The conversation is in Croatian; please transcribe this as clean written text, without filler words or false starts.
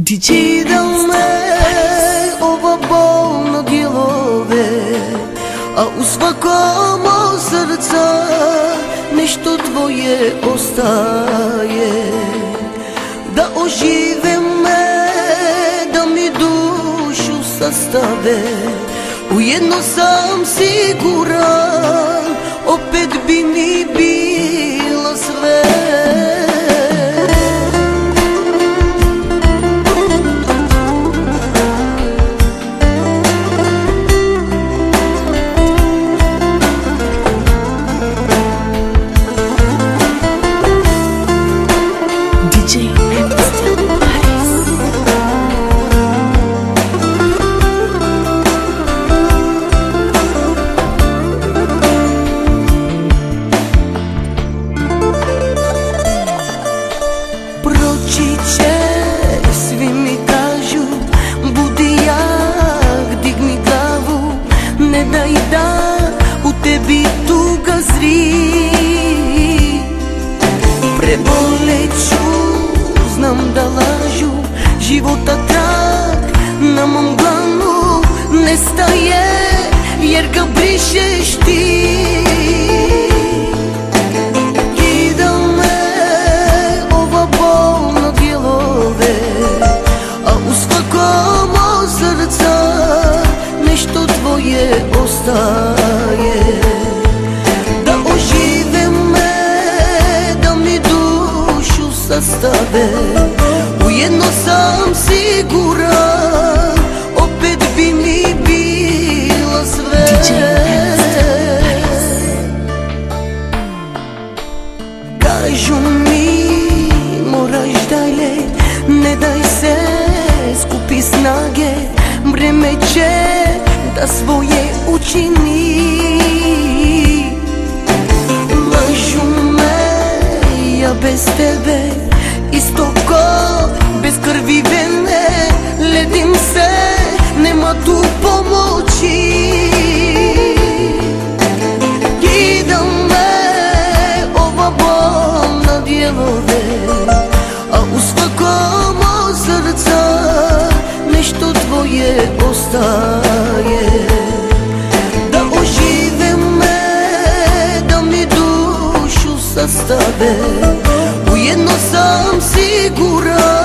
Дичи да ме ова бол на дjelove, a u svakom srca nešto tvoje ostaje. Da ožive me, da mi dušu sastave, ujedno sam siguran, opet bi mi bilo sve. Svi mi kažu, budi jak, digni glavu, ne daj da u tebi tuga zri. Preboleću, znam da lažu, života trag na mom dlanu nestaje, jer ga brišeš ti. Nešto tvoje ostaje. Da ožive me, da mi dušu sastave, ujedno sam siguran, opet bi mi bilo sve. Kažu mi moraš dalje, ne daj se, skupi snage, vreme će da svoje učini. Lažu me, ja bez tebe isto ko bez krvi vene, ledim se, nema tu pomoći. Kida me ova bol na djelove, a u svakom srca nešto tvoje ostaje. Da ožive me, da mi dušu sastave, ujedno sam siguran,